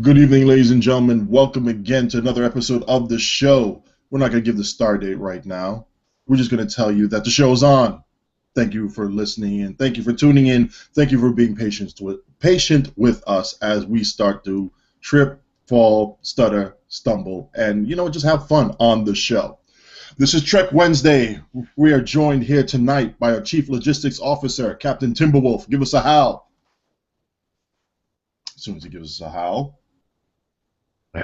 Good evening, ladies and gentlemen. Welcome again to another episode of the show. We're not going to give the star date right now. We're just going to tell you that the show is on. Thank you for listening and thank you for tuning in. Thank you for being patient with us as we start to trip, fall, stutter, stumble, and just have fun on the show. This is Trek Wednesday. We are joined here tonight by our Chief Logistics Officer, Captain Timberwolf. Give us a howl. As soon as he gives us a howl.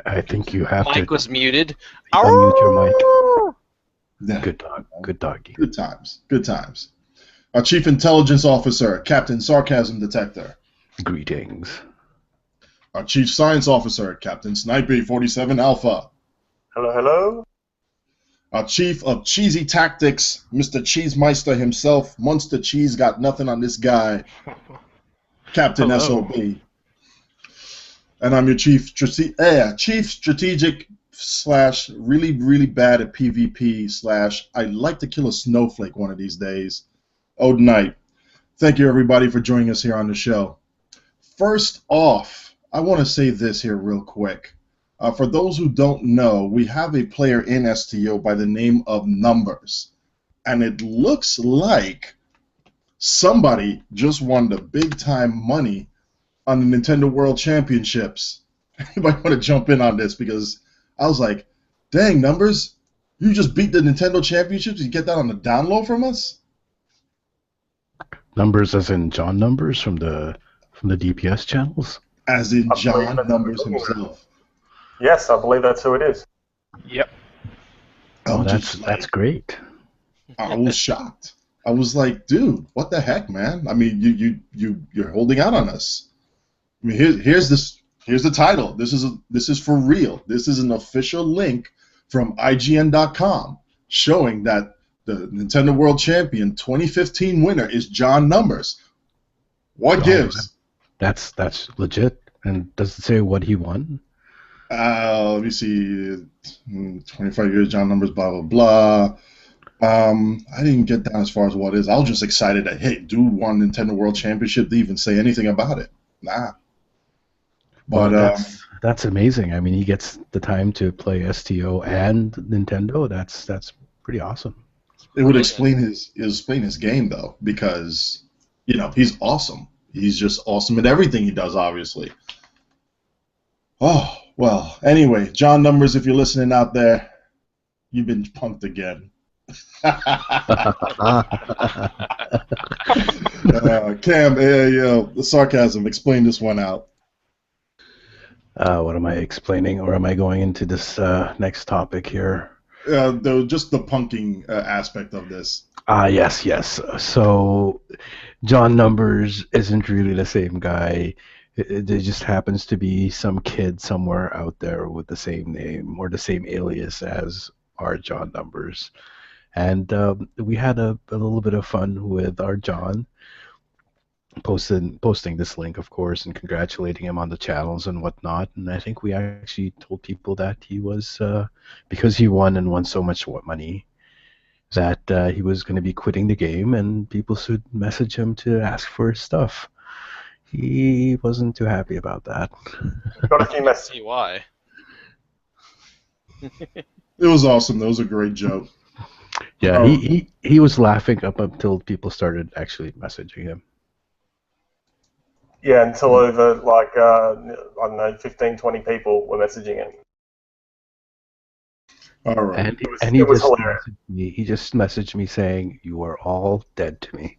I think you have Mike to was muted. unmute your mic. Yeah. Good dog. Good doggy. Good times. Good times. Our Chief Intelligence Officer, Captain Sarcasm Detector. Greetings. Our Chief Science Officer, Captain Sniper 47 Alpha. Hello, hello. Our Chief of Cheesy Tactics, Mr. Cheesemeister himself. Monster Cheese got nothing on this guy. Captain Hello. SOB. And I'm your Chief Strategic / really, really bad at PvP / I'd like to kill a snowflake one of these days. Odin. Thank you, everybody, for joining us here on the show. First off, I want to say this here real quick. For those who don't know, we have a player in STO by the name of Numbers. And it looks like somebody just won the big-time money on the Nintendo World Championships. Anybody want to jump in on this? Because I was like, dang, Numbers, you just beat the Nintendo Championships? You get that on the download from us? Numbers as in John Numbers from the DPS channels? As in I John believe Numbers that's what himself. Yes, I believe that's who it is. Yep. Oh, I'm that's just like- that's great. I was shocked. I was like, dude, what the heck, man? I mean, you're holding out on us. I mean, here's the title. This is for real. This is an official link from IGN.com showing that the Nintendo World Champion 2015 winner is John Numbers. What Oh, gives? That's legit. And does it say what he won? Let me see. 25 years, John Numbers, blah, blah, blah. I didn't get down as far as what it is. I was just excited that, hey, dude won Nintendo World Championship to even say anything about it. Nah. But Well, that's amazing. I mean, he gets the time to play STO and Nintendo. That's pretty awesome. it would explain his game, though, because, he's awesome. He's just awesome at everything he does, obviously. Oh, well, anyway, John Numbers, if you're listening out there, you've been punked again. Cam, the sarcasm, explain this one out. What am I explaining, or am I going into this next topic here? Just the punking aspect of this. Yes. So, John Numbers isn't really the same guy. It just happens to be some kid somewhere out there with the same name or the same alias as our John Numbers. And we had a little bit of fun with our John, posting this link, of course, and congratulating him on the channels and whatnot. And I think we actually told people that he was, because he won so much money, that he was going to be quitting the game, and people should message him to ask for his stuff. He wasn't too happy about that. Got a few messages. See why. It was awesome. That was a great joke. Yeah, Oh. he was laughing up until people started actually messaging him. Yeah, until over, like, I don't know, 15, 20 people were messaging him. All right. And he It was just hilarious. he just messaged me saying, "You are all dead to me."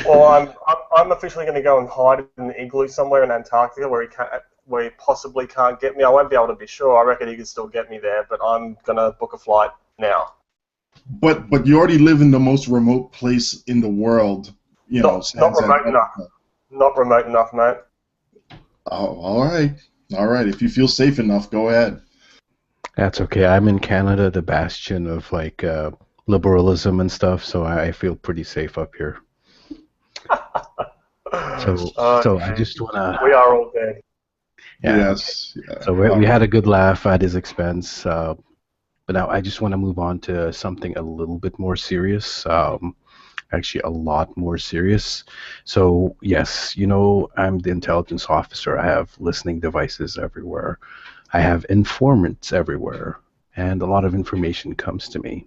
Well, I'm officially going to go and hide in an igloo somewhere in Antarctica where he possibly can't get me. I won't be able to be sure. I reckon he can still get me there, but I'm going to book a flight now. But you already live in the most remote place in the world. Not remote enough. Not remote enough, mate. Oh, all right. All right. If you feel safe enough, go ahead. That's okay. I'm in Canada, the bastion of like liberalism and stuff, so I feel pretty safe up here. So I just wanna. We are all dead. Yeah, Yes. okay. So we had a good laugh at his expense. But now I just want to move on to something a little bit more serious. actually a lot more serious. So yes, I'm the intelligence officer. I have listening devices everywhere. I have informants everywhere, and a lot of information comes to me.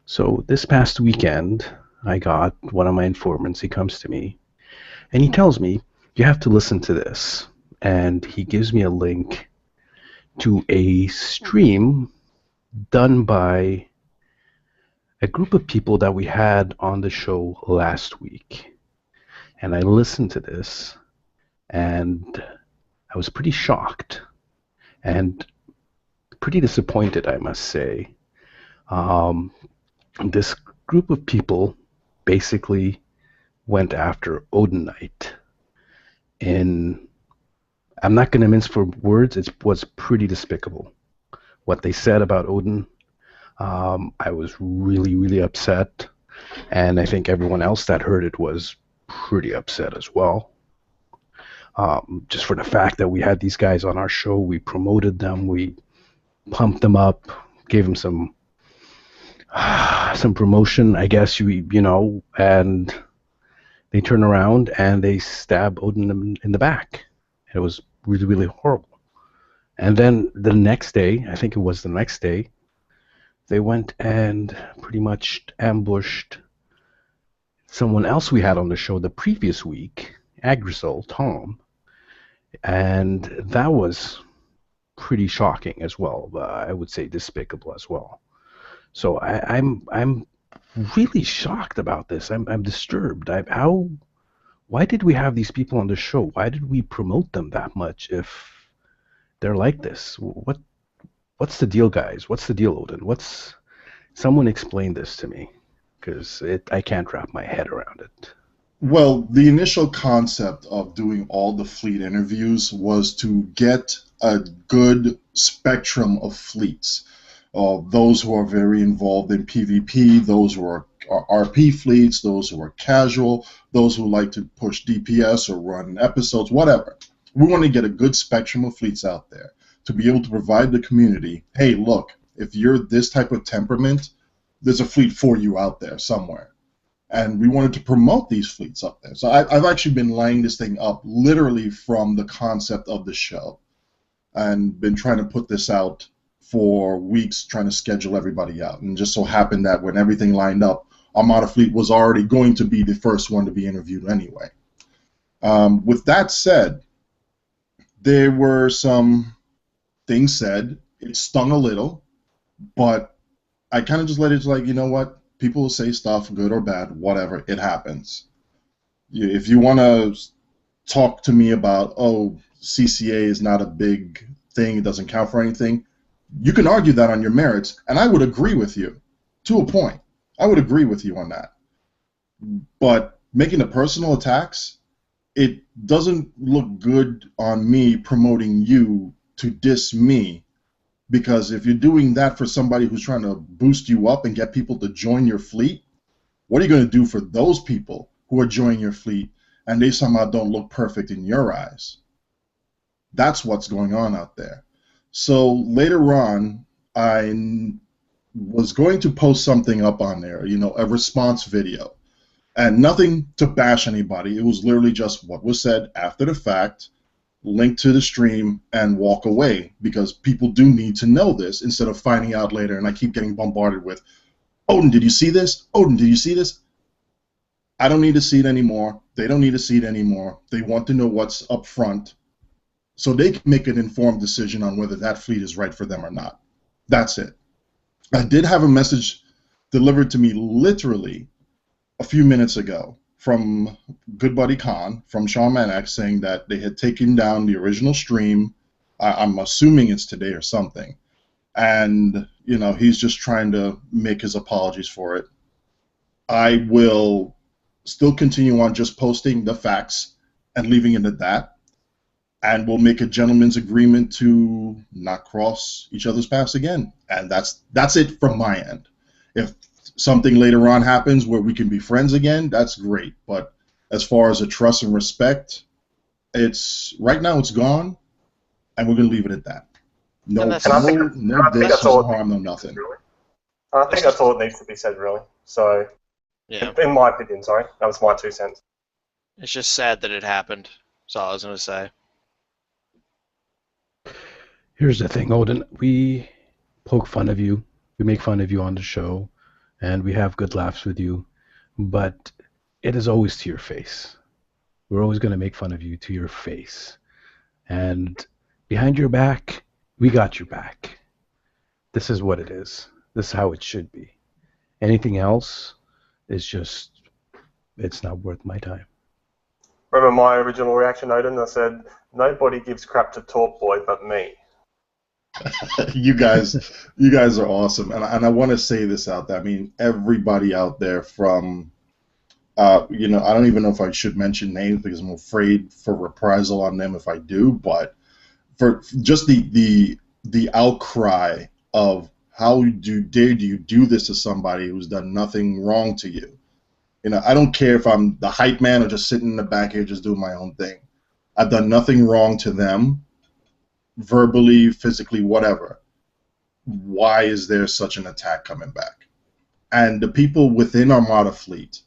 So this past weekend, I got one of my informants. He comes to me, and he tells me, you have to listen to this. And he gives me a link to a stream done by a group of people that we had on the show last week. And I listened to this, and I was pretty shocked and pretty disappointed, I must say. This group of people basically went after Odinite. And I'm not going to mince for words, it was pretty despicable. What they said about Odin, I was really, really upset. And I think everyone else that heard it was pretty upset as well. Just for the fact that we had these guys on our show, we promoted them, we pumped them up, gave them some promotion, I guess, and they turn around and they stab Odin in the back. It was really, really horrible. And then the next day, I think it was the next day, they went and pretty much ambushed someone else we had on the show the previous week, Agrisol, Tom. And that was pretty shocking as well. I would say despicable as well. So I'm really shocked about this. I'm disturbed. Why did we have these people on the show? Why did we promote them that much if they're like this? What's the deal, guys? What's the deal, Odin? Someone explain this to me, because I can't wrap my head around it. Well, the initial concept of doing all the fleet interviews was to get a good spectrum of fleets. Those who are very involved in PvP, those who are RP fleets, those who are casual, those who like to push DPS or run episodes, whatever. We want to get a good spectrum of fleets out there to be able to provide the community, hey, look, if you're this type of temperament, there's a fleet for you out there somewhere. And we wanted to promote these fleets up there. So I've actually been lining this thing up literally from the concept of the show and been trying to put this out for weeks, trying to schedule everybody out. And just so happened that when everything lined up, Armada Fleet was already going to be the first one to be interviewed anyway. With that said, there were some things said. It stung a little, but I kind of just let it like, you know what? People will say stuff, good or bad, whatever. It happens. If you want to talk to me about, oh, CCA is not a big thing, it doesn't count for anything, you can argue that on your merits, and I would agree with you to a point. I would agree with you on that. But making the personal attacks, it doesn't look good on me promoting you to diss me, because if you're doing that for somebody who's trying to boost you up and get people to join your fleet, what are you going to do for those people who are joining your fleet and they somehow don't look perfect in your eyes? That's what's going on out there. So later on, I was going to post something up on there, a response video. And nothing to bash anybody. It was literally just what was said after the fact, link to the stream, and walk away, because people do need to know this instead of finding out later. And I keep getting bombarded with, Odin, did you see this? Odin, did you see this? I don't need to see it anymore. They don't need to see it anymore. They want to know what's up front so they can make an informed decision on whether that fleet is right for them or not. That's it. I did have a message delivered to me literally a few minutes ago from Good Buddy Khan, from Shawn Manak, saying that they had taken down the original stream. I'm assuming it's today or something. And, he's just trying to make his apologies for it. I will still continue on just posting the facts and leaving it at that. And we'll make a gentleman's agreement to not cross each other's paths again. And that's it from my end. If something later on happens where we can be friends again, that's great. But as far as a trust and respect, right now it's gone, and we're going to leave it at that. No diss, no harm, no nothing. Really. I think that's all it needs to be said, really. So Yeah. In my opinion, sorry. That was my 2 cents. It's just sad that it happened. That's all I was going to say. Here's the thing, Odin. We poke fun of you. We make fun of you on the show, and we have good laughs with you, but it is always to your face. We're always going to make fun of you to your face. And behind your back, we got your back. This is what it is. This is how it should be. Anything else is just, it's not worth my time. Remember my original reaction, Odin? I said, nobody gives crap to Talk Boy but me. You guys are awesome, and I want to say this out there. I mean, everybody out there from, I don't even know if I should mention names because I'm afraid for reprisal on them if I do. But for just the outcry of how dare you do this to somebody who's done nothing wrong to you. I don't care if I'm the hype man or just sitting in the back here just doing my own thing. I've done nothing wrong to them. Verbally, physically, whatever. Why is there such an attack coming back? And the people within Armada Fleet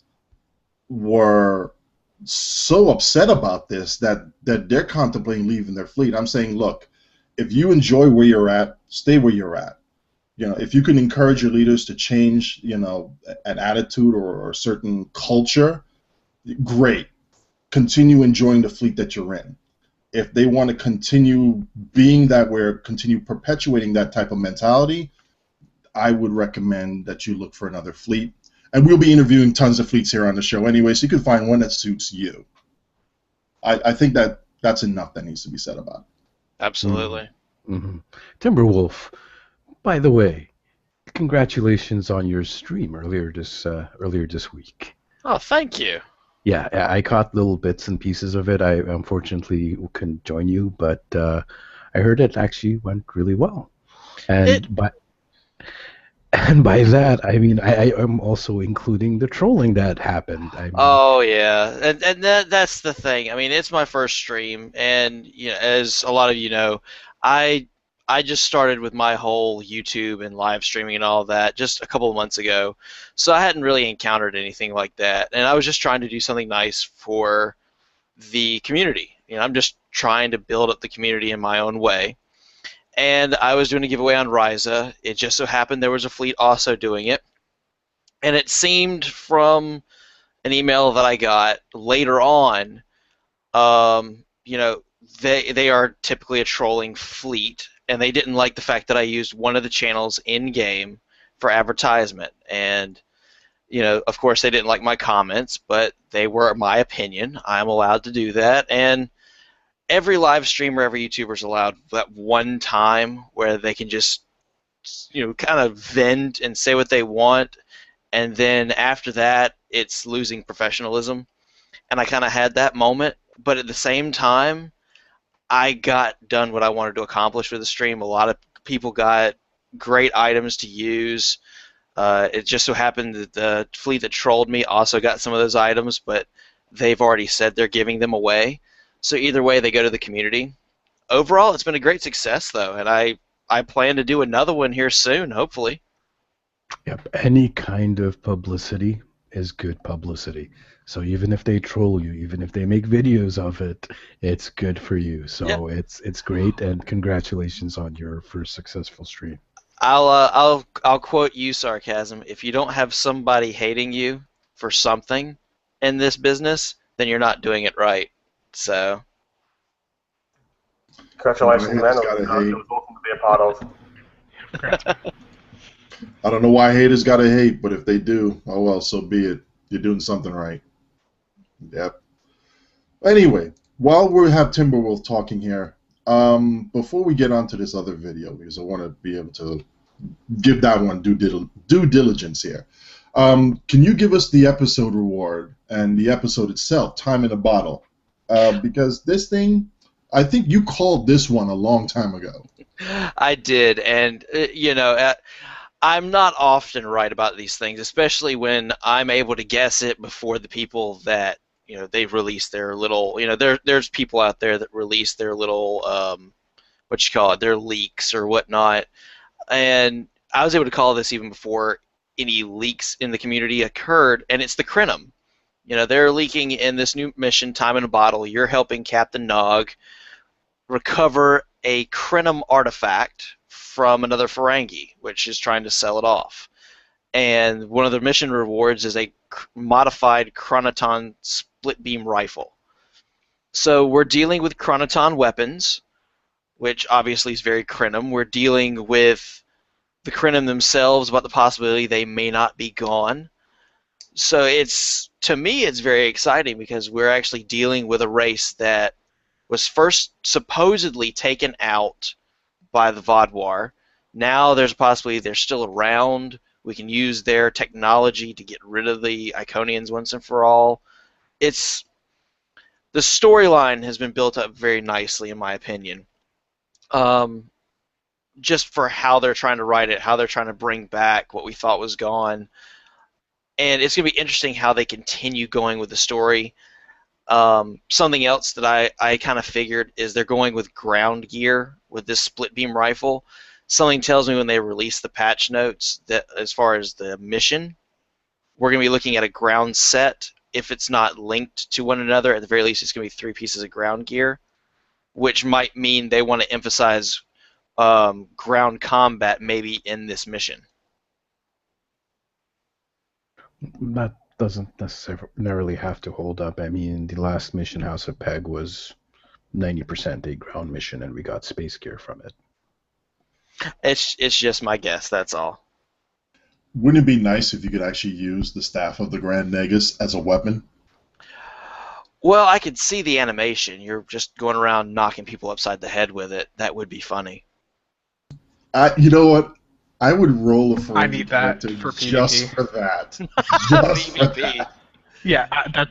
were so upset about this that they're contemplating leaving their fleet. I'm saying, look, if you enjoy where you're at, stay where you're at. If you can encourage your leaders to change, an attitude or a certain culture, great. Continue enjoying the fleet that you're in. If they want to continue being that way, continue perpetuating that type of mentality, I would recommend that you look for another fleet. And we'll be interviewing tons of fleets here on the show anyway, so you can find one that suits you. I think that's enough that needs to be said about it. Absolutely. Mm-hmm. Timberwolf, by the way, congratulations on your stream earlier this week. Oh, thank you. Yeah, I caught little bits and pieces of it. I unfortunately couldn't join you, but I heard it actually went really well. And by that, I mean I am also including the trolling that happened. Oh yeah, and that's the thing. I mean, it's my first stream, and as a lot of you know, I just started with my whole YouTube and live streaming and all that just a couple of months ago, so I hadn't really encountered anything like that, and I was just trying to do something nice for the community. I'm just trying to build up the community in my own way, and I was doing a giveaway on Ryza. It just so happened there was a fleet also doing it, and it seemed from an email that I got later on, they are typically a trolling fleet, and they didn't like the fact that I used one of the channels in game for advertisement. And of course, they didn't like my comments, but they were my opinion. I'm allowed to do that, and every live streamer, every YouTuber is allowed that one time where they can just kind of vent and say what they want, and then after that, it's losing professionalism. And I kind of had that moment, but at the same time, I got done what I wanted to accomplish with the stream. A lot of people got great items to use. It just so happened that the fleet that trolled me also got some of those items, but they've already said they're giving them away. So either way, they go to the community. Overall, it's been a great success, though, and I plan to do another one here soon, hopefully. Yep, any kind of publicity is good publicity. So even if they troll you, even if they make videos of it, it's good for you. So it's great, and congratulations on your first successful stream. I'll quote you, Sarcasm. If you don't have somebody hating you for something in this business, then you're not doing it right. So congratulations, man. It was awesome to be a part of. I don't know why haters gotta hate, but if they do, oh well, so be it. You're doing something right. Yep. Anyway, while we have Timberwolf talking here, before we get on to this other video, because I want to be able to give that one due diligence here, can you give us the episode reward and the episode itself, Time in a Bottle? Because this thing, I think you called this one a long time ago. I did, and I'm not often right about these things, especially when I'm able to guess it before the people that they've released their little. There's people out there that release their little their leaks or whatnot, and I was able to call this even before any leaks in the community occurred, and it's the Crinum. You know, they're leaking in this new mission, Time in a Bottle. You're helping Captain Nog recover a Crinum artifact from another Ferengi, which is trying to sell it off. And one of the mission rewards is a modified Chronoton split beam rifle. So we're dealing with Chronoton weapons, which obviously is very Crinum. We're dealing with the Crinum themselves about the possibility they may not be gone. So to me, it's very exciting because we're actually dealing with a race that was first supposedly taken out by the Vodwar. Now there's a possibility they're still around. We can use their technology to get rid of the Iconians once and for all. The storyline has been built up very nicely, in my opinion. Just for how they're trying to write it, how they're trying to bring back what we thought was gone. And it's going to be interesting how they continue going with the story. Something else that I kind of figured is they're going with ground gear with this split beam rifle. Something tells me when they release the patch notes that as far as the mission, we're going to be looking at a ground set. If it's not linked to one another, at the very least it's going to be 3 pieces of ground gear, which might mean they want to emphasize ground combat maybe in this mission. That doesn't necessarily have to hold up. I mean, the last mission, House of Peg, was 90% a ground mission, and we got space gear from it. It's just my guess, that's all. Wouldn't it be nice if you could actually use the staff of the Grand Nagus as a weapon? Well, I could see the animation. You're just going around knocking people upside the head with it. That would be funny. You know what? I would roll a Ferengi I need that character for PvP. just for that. Just for that. Yeah,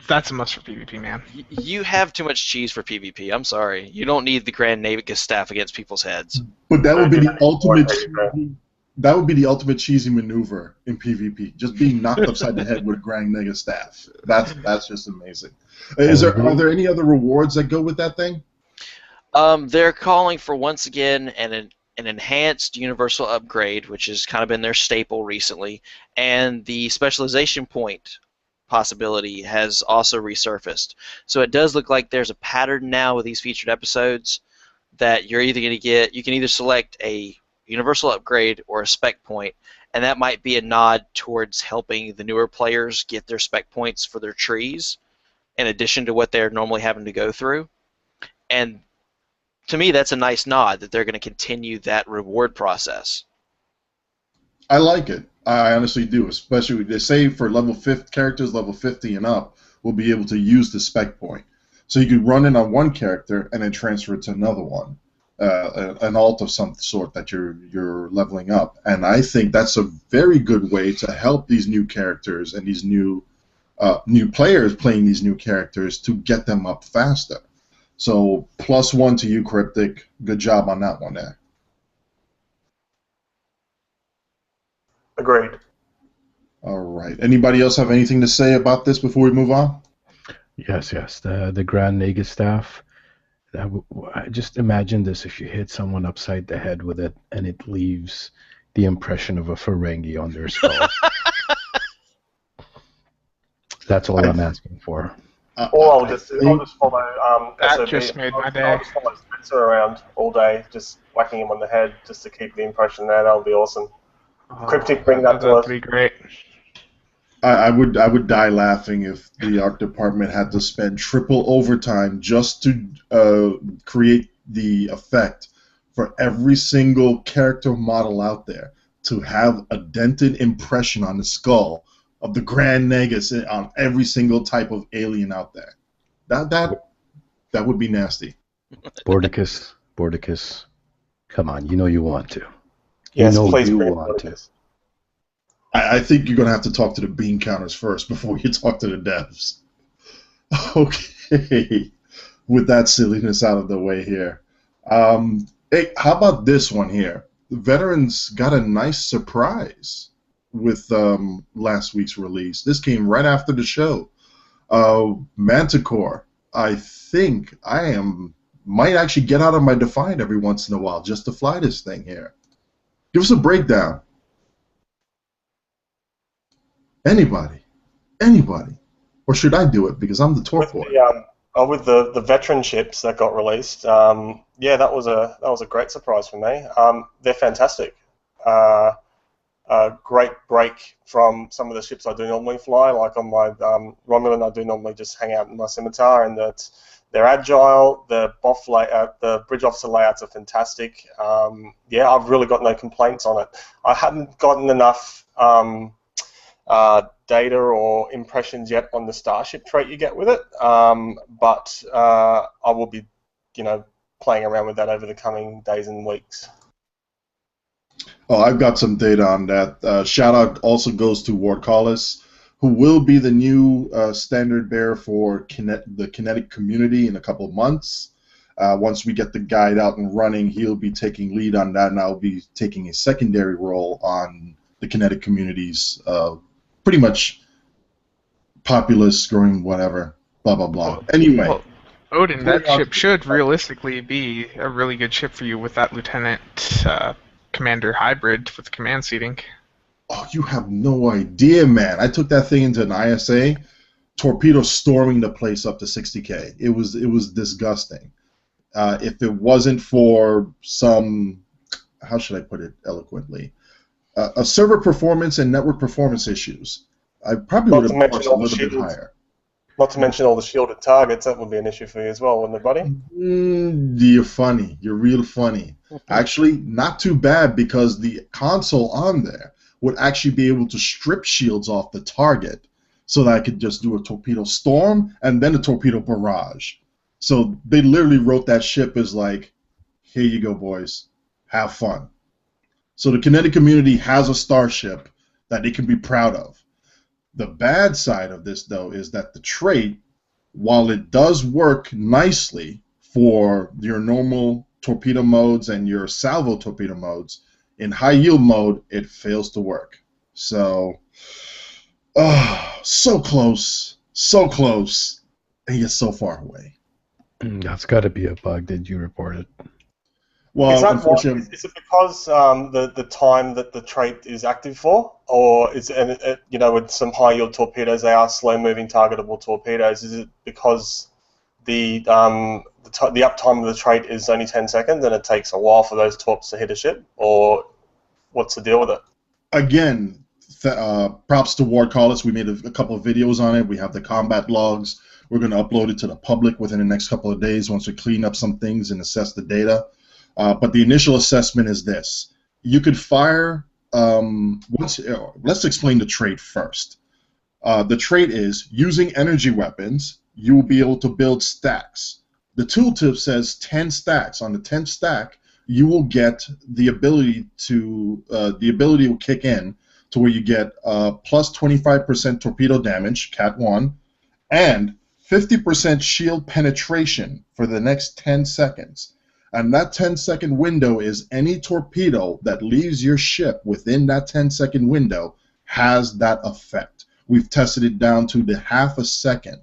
that's a must for PvP, man. You have too much cheese for PvP. I'm sorry. You don't need the Grand Nagus staff against people's heads. But that would be the ultimate. That would be the ultimate cheesy maneuver in PvP. Just being knocked upside the head with a Grand Nagus staff. That's just amazing. Are there any other rewards that go with that thing? They're calling for once again an enhanced universal upgrade, which has kind of been their staple recently, and the specialization point possibility has also resurfaced. So it does look like there's a pattern now with these featured episodes that you're either going to get, you can either select a universal upgrade or a spec point, and that might be a nod towards helping the newer players get their spec points for their trees in addition to what they're normally having to go through. And to me, that's a nice nod that they're going to continue that reward process. I like it. I honestly do. Especially, they say for level 50 characters, level 50 and up, will be able to use the spec point. So you could run in on one character and then transfer it to another one, an alt of some sort that you're leveling up. And I think that's a very good way to help these new characters and these new players playing these new characters to get them up faster. So +1 to you, Cryptic. Good job on that one there. Agreed. All right. Anybody else have anything to say about this before we move on? Yes. The Grand Nagus staff. Just imagine this: if you hit someone upside the head with it, and it leaves the impression of a Ferengi on their skull. That's all I'm asking for. Or I'll just follow That SOB. just made my day. I'll just follow Spencer around all day, just whacking him on the head just to keep the impression there. That would be awesome. Cryptic, bring that to us. That'd be great. I would die laughing if the art department had to spend triple overtime just to create the effect for every single character model out there to have a dented impression on the skull of the Grand Nagus on every single type of alien out there. That would be nasty. Porticus, come on, you know you want to. Yes, you know please you bring want to. Porticus. I think you're going to have to talk to the bean counters first before you talk to the devs. Okay, with that silliness out of the way here. Hey, how about this one here? The veterans got a nice surprise with last week's release. This came right after the show. Manticore. I think might actually get out of my Defiant every once in a while just to fly this thing here. Give us a breakdown. Anybody. Anybody. Or should I do it because I'm the torque boy? With the veteran ships that got released, yeah, that was a great surprise for me. They're fantastic. A great break from some of the ships I do normally fly. Like on my Romulan, I do normally just hang out in my scimitar, and they're agile. The BOF layout, the bridge officer layouts are fantastic. Yeah, I've really got no complaints on it. I hadn't gotten enough data or impressions yet on the starship trait you get with it, but I will be, playing around with that over the coming days and weeks. Oh, I've got some data on that. Shout out also goes to Ward Collis, who will be the new standard bearer for the kinetic community in a couple of months. Once we get the guide out and running, he'll be taking lead on that, and I'll be taking a secondary role on the kinetic communities. Pretty much populous, growing, whatever, blah, blah, blah. Anyway. Well, Odin, that ship should realistically be a really good ship for you with that Lieutenant Commander hybrid with command seating. Oh, you have no idea, man. I took that thing into an ISA, torpedo storming the place up to 60K. It was disgusting. If it wasn't for some, how should I put it eloquently, a server performance and network performance issues, I probably would have pushed a little bit higher. Not to mention all the shielded targets, that would be an issue for you as well, wouldn't it, buddy? You're funny. You're real funny. Actually, not too bad, because the console on there would actually be able to strip shields off the target so that I could just do a torpedo storm and then a torpedo barrage. So they literally wrote that ship as like, here you go, boys. Have fun. So the kinetic community has a starship that they can be proud of. The bad side of this, though, is that the trait, while it does work nicely for your normal torpedo modes and your salvo torpedo modes, in high yield mode, it fails to work. So, so close, and yet so far away. That's got to be a bug. Did you report it? Well, unfortunately, is it because the time that the trait is active for, or is it, with some high yield torpedoes they are slow moving targetable torpedoes? Is it because the uptime of the trait is only 10 seconds and it takes a while for those torps to hit a ship, or what's the deal with it? Again, props to Ward Collis. We made a couple of videos on it. We have the combat logs. We're going to upload it to the public within the next couple of days once we clean up some things and assess the data. But the initial assessment is this. You could fire, let's explain the trait first. The trait is, using energy weapons, you will be able to build stacks. The tooltip says 10 stacks. On the 10th stack, you will get the ability will kick in to where you get plus 25% torpedo damage, Cat 1, and 50% shield penetration for the next 10 seconds. And that 10-second window is any torpedo that leaves your ship within that 10-second window has that effect. We've tested it down to the half a second,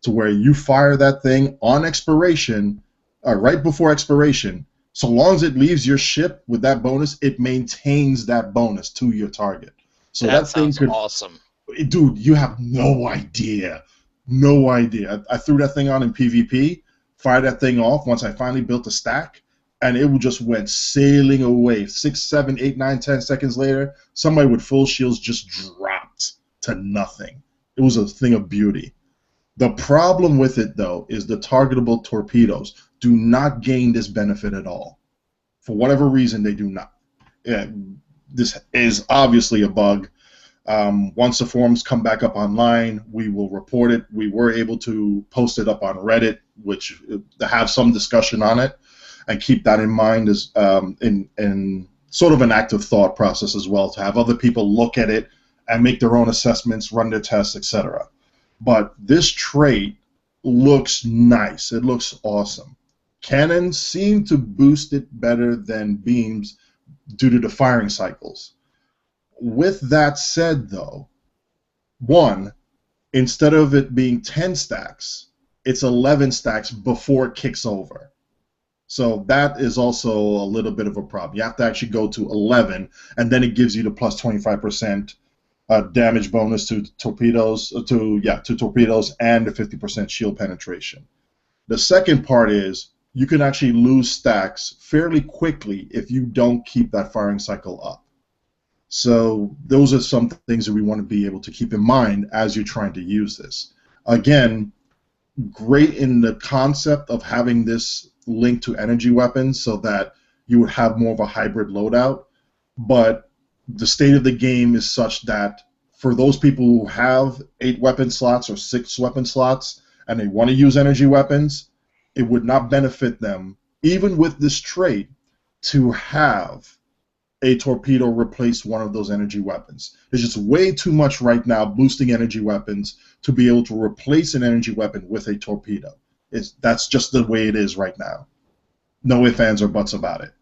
to where you fire that thing on expiration, right before expiration. So long as it leaves your ship with that bonus, it maintains that bonus to your target. So that thing sounds awesome. Dude, you have no idea. No idea. I threw that thing on in PvP. Fired that thing off once I finally built a stack, and it just went sailing away. 6, 7, 8, 9, 10 seconds later, somebody with full shields just dropped to nothing. It was a thing of beauty. The problem with it, though, is the targetable torpedoes do not gain this benefit at all. For whatever reason, they do not. This is obviously a bug. Once the forums come back up online, we will report it. We were able to post it up on Reddit, which to have some discussion on it, and keep that in mind as in sort of an active thought process as well, to have other people look at it and make their own assessments, run their tests, etc. But this trait looks nice. It looks awesome. Cannons seem to boost it better than beams due to the firing cycles. With that said, though, one, instead of it being 10 stacks, it's 11 stacks before it kicks over. So that is also a little bit of a problem. You have to actually go to 11, and then it gives you the plus 25% damage bonus to torpedoes, to torpedoes, and a 50% shield penetration. The second part is you can actually lose stacks fairly quickly if you don't keep that firing cycle up. So those are some things that we want to be able to keep in mind as you're trying to use this. Again, great in the concept of having this linked to energy weapons so that you would have more of a hybrid loadout, but the state of the game is such that for those people who have 8 weapon slots or 6 weapon slots and they want to use energy weapons, it would not benefit them, even with this trait, to have a torpedo replace one of those energy weapons. There's just way too much right now boosting energy weapons to be able to replace an energy weapon with a torpedo. That's just the way it is right now. No ifs, ands, or buts about it.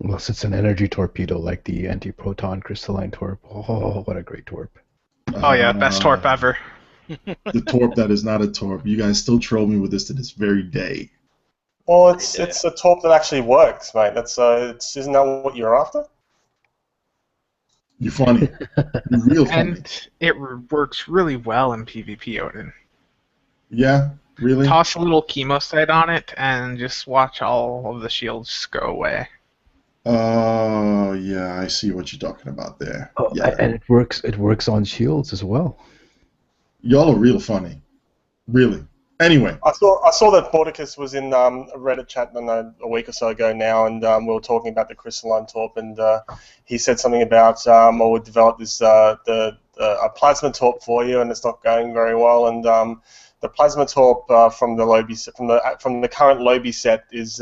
Unless it's an energy torpedo like the anti-proton crystalline torp. Oh, what a great torp. Oh yeah, best torp ever. The torp that is not a torp. You guys still troll me with this to this very day. Well, it's a torp that actually works, mate. Isn't that what you're after? You're funny. You're real funny. And it works really well in PvP, Odin. Yeah, really? Toss a little chemosite on it and just watch all of the shields go away. Oh, yeah, I see what you're talking about there. Oh, yeah. And it works on shields as well. Y'all are real funny. Really. Anyway. I saw that Porticus was in a Reddit chat a week or so ago now, and we were talking about the crystalline torp, and he said something about, we'll develop this a plasma torp for you, and it's not going very well, and the plasma torp from the Lobi from the current Lobi set is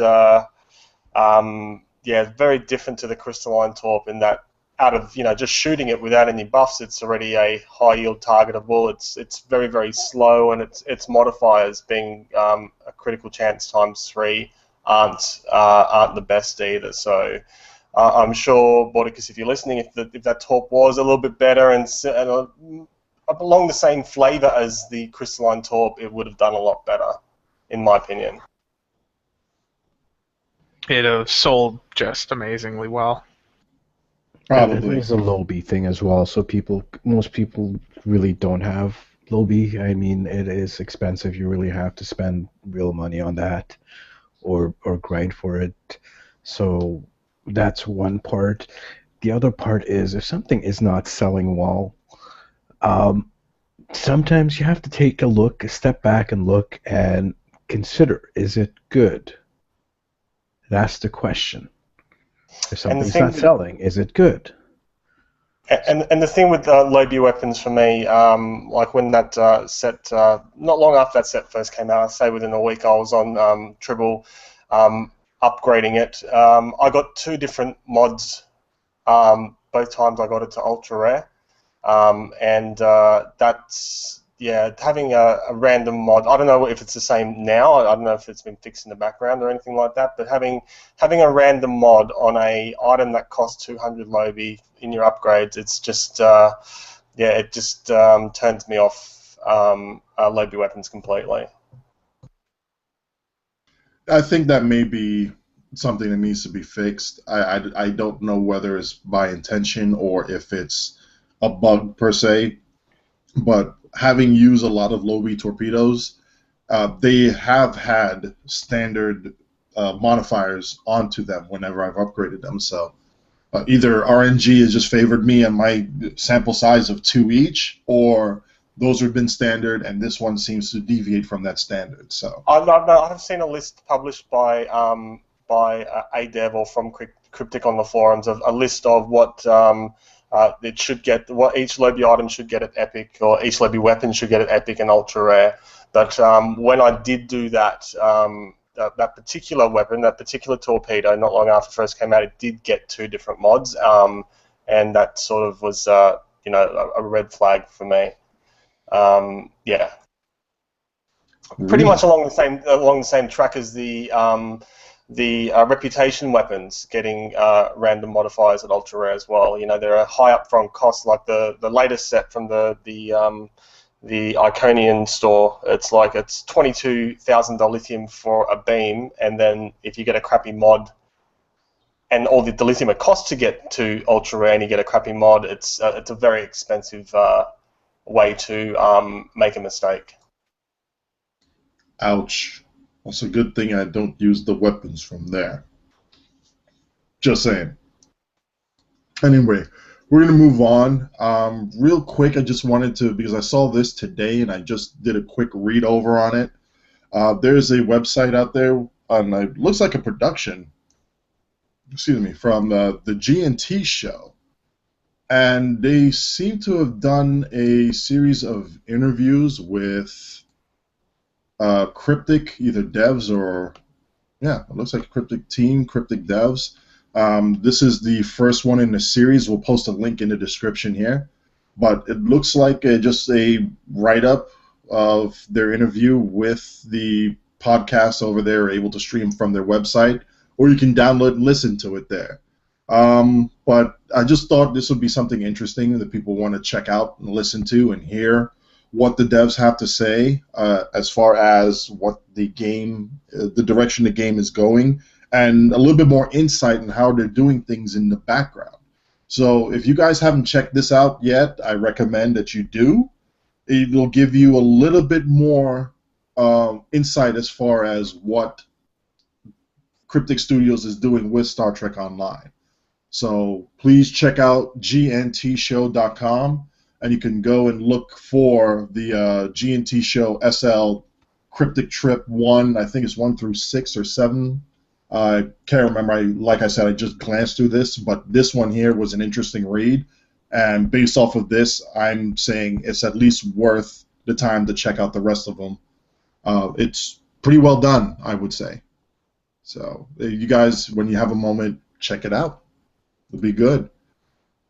very different to the crystalline torp in that out of just shooting it without any buffs, it's already a high yield targetable. It's very, very slow, and its modifiers being a critical chance ×3 aren't the best either. So I'm sure, Porticus, if you're listening, if that torp was a little bit better and along the same flavor as the crystalline torp, it would have done a lot better, in my opinion. It sold just amazingly well. Probably. There's a Lobi thing as well, so most people really don't have Lobi. I mean, it is expensive. You really have to spend real money on that or grind for it. So that's one part. The other part is if something is not selling well, sometimes you have to take a step back and look and consider, is it good? That's the question. If something's not selling, is it good? And the thing with Lobi weapons for me, like when that set, not long after that set first came out, I'd say within a week, I was on Tribble upgrading it. I got 2 different mods. Both times I got it to ultra rare, and that's having a random mod. I don't know if it's the same now. I don't know if it's been fixed in the background or anything like that. But having a random mod on a item that costs 200 Lobi in your upgrades, it's just it just turns me off Lobi weapons completely. I think that may be something that needs to be fixed. I don't know whether it's by intention or if it's a bug per se, but having used a lot of Lobi torpedoes, they have had standard modifiers onto them whenever I've upgraded them. So either RNG has just favored me and my sample size of 2 each, or those have been standard, and this one seems to deviate from that standard. So I've seen a list published by a dev or from Cryptic on the forums of a list of what it should get, what each Lobi item should get at Epic, or each Lobi weapon should get at Epic and Ultra Rare. But when I did do that, that particular weapon, that particular torpedo, not long after it first came out, it did get 2 different mods, and that sort of was a red flag for me. Pretty much along the same track as the reputation weapons getting random modifiers at ultra rare as well. There are high upfront costs, like the latest set from the Iconian store. It's $22,000 lithium for a beam, and then if you get a crappy mod and all the lithium it costs to get to ultra rare, and you get a crappy mod. It's a very expensive way to make a mistake. Ouch. That's a good thing I don't use the weapons from there. Just saying. Anyway, we're going to move on. Real quick, I just wanted to, because I saw this today and I just did a quick read over on it. There's a website out there, and it looks like a production, from the G&T show. And they seem to have done a series of interviews with Cryptic, either devs or, yeah, it looks like a Cryptic team, Cryptic devs. This is the first one in the series. We'll post a link in the description here. But it looks like just a write-up of their interview with the podcast over there, able to stream from their website, or you can download and listen to it there. But I just thought this would be something interesting that people want to check out and listen to and hear what the devs have to say as far as what the game, the direction the game is going, and a little bit more insight on how they're doing things in the background. So if you guys haven't checked this out yet, I recommend that you do. It'll give you a little bit more insight as far as what Cryptic Studios is doing with Star Trek Online. So please check out gntshow.com, and you can go and look for the G&T Show SL Cryptic Trip 1. I think it's 1 through 6 or 7. I can't remember. Like I said, I just glanced through this, but this one here was an interesting read. And based off of this, I'm saying it's at least worth the time to check out the rest of them. It's pretty well done, I would say. So you guys, when you have a moment, check it out. It'll be good.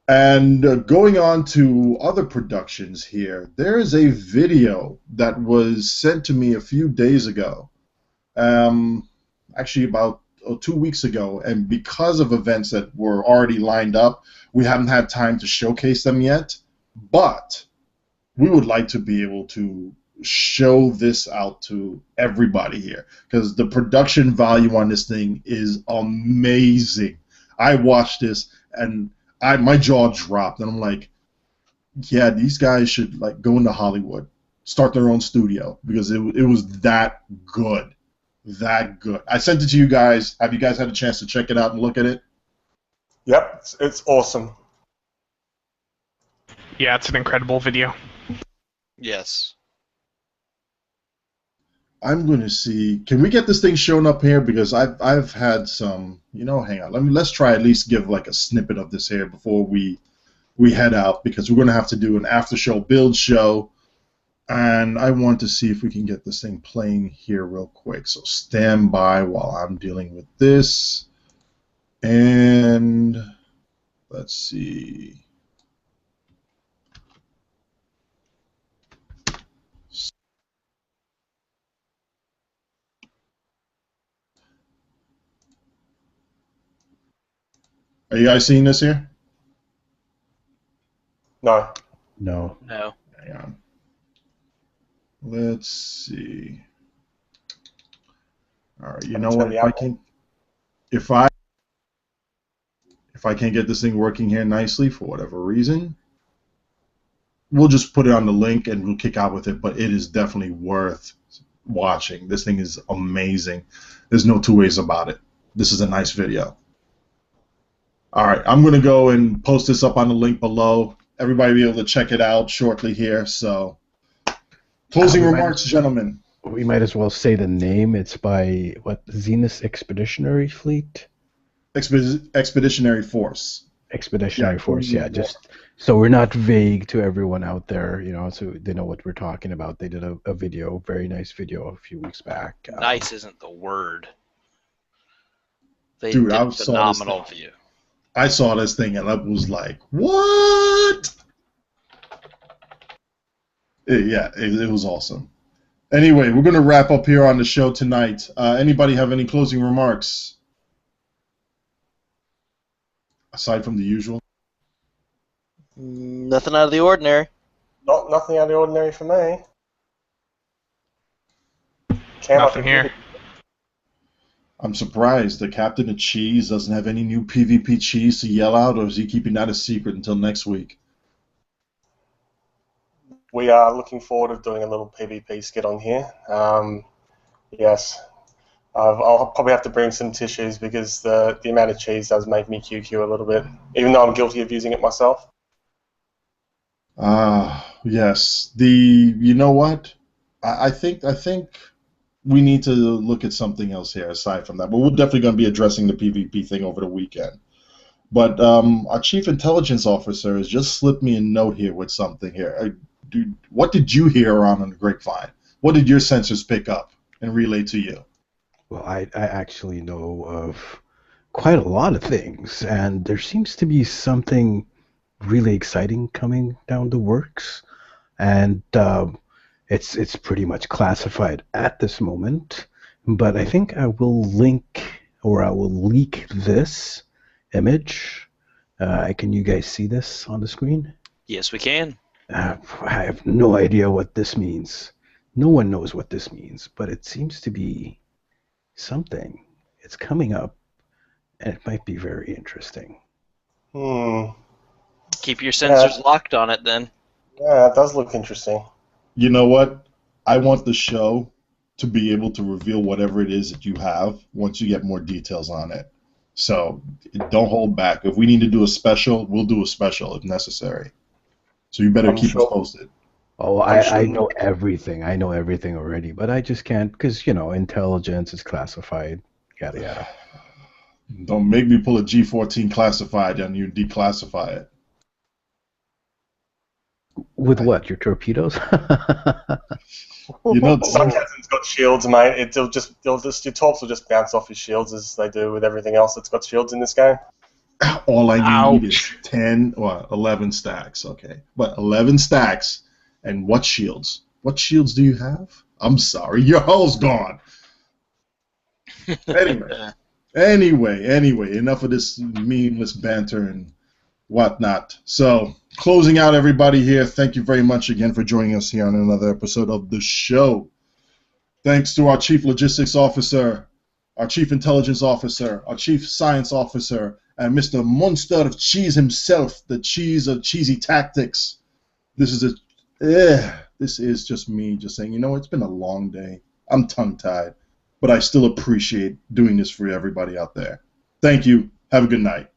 And going on to other productions here, there is a video that was sent to me a few days ago. Actually about 2 weeks ago, and because of events that were already lined up, we haven't had time to showcase them yet, but we would like to be able to show this out to everybody here, because the production value on this thing is amazing. I watched this and my jaw dropped, and I'm like, yeah, these guys should like go into Hollywood, start their own studio, because it was that good. That good. I sent it to you guys. Have you guys had a chance to check it out and look at it? Yep, it's awesome. Yeah, it's an incredible video. Yes. I'm going to see. Can we get this thing shown up here? Because I've had some. Hang on. Let's try at least give like a snippet of this here before we head out, because we're going to have to do an after show build show. And I want to see if we can get this thing playing here real quick. So stand by while I'm dealing with this. And let's see. Are you guys seeing this here? No. No. No. Hang on. Let's see. All right, you know what? If I can't get this thing working here nicely for whatever reason, we'll just put it on the link and we'll kick out with it. But it is definitely worth watching. This thing is amazing. There's no two ways about it. This is a nice video. All right, I'm gonna go and post this up on the link below. Everybody will be able to check it out shortly here. So. Closing remarks, gentlemen. We might as well say the name. It's by, Zenas Expeditionary Fleet? Expeditionary Force. Expeditionary Force, yeah. Just so we're not vague to everyone out there, so they know what we're talking about. They did a video, very nice video a few weeks back. Nice isn't the word. They Dude, did I a saw phenomenal view. I saw this thing and I was like, what? Yeah, it was awesome. Anyway, we're going to wrap up here on the show tonight. Anybody have any closing remarks? Aside from the usual? Nothing out of the ordinary. Nothing out of the ordinary for me. Nothing here. I'm surprised the captain of cheese doesn't have any new PvP cheese to yell out, or is he keeping that a secret until next week? We are looking forward to doing a little PvP skit on here. Yes. I'll probably have to bring some tissues because the amount of cheese does make me QQ a little bit, even though I'm guilty of using it myself. Yes. You know what? I think we need to look at something else here aside from that. But we're definitely going to be addressing the PvP thing over the weekend. But our chief intelligence officer has just slipped me a note here with something here. Dude, what did you hear around on the grapevine? What did your sensors pick up and relay to you? Well, I actually know of quite a lot of things, and there seems to be something really exciting coming down the works, and it's pretty much classified at this moment. But I think I will leak this image. Can you guys see this on the screen? Yes, we can. I have no idea what this means. No one knows what this means, but it seems to be something. It's coming up, and it might be very interesting. Keep your sensors locked on it then. Yeah, it does look interesting. You know what? I want the show to be able to reveal whatever it is that you have once you get more details on it. So don't hold back. If we need to do a special, we'll do a special if necessary. So you better keep us posted. Oh, I know everything. I know everything already, but I just can't because, intelligence is classified, yada, yada. Don't make me pull a G14 classified and you declassify it. With what? Your torpedoes? Some captain's got shields, mate. Your torps will just bounce off his shields as they do with everything else that's got shields in this game. All I need is 11 stacks. Okay, but 11 stacks, and what shields? What shields do you have? I'm sorry, your hull's gone. Anyway, enough of this meaningless banter and whatnot. So, closing out everybody here, thank you very much again for joining us here on another episode of the show. Thanks to our Chief Logistics Officer, our Chief Intelligence Officer, our Chief Science Officer, and Mr. Monster of Cheese himself, the cheese of cheesy tactics. This is just me just saying, it's been a long day. I'm tongue-tied, but I still appreciate doing this for everybody out there. Thank you. Have a good night.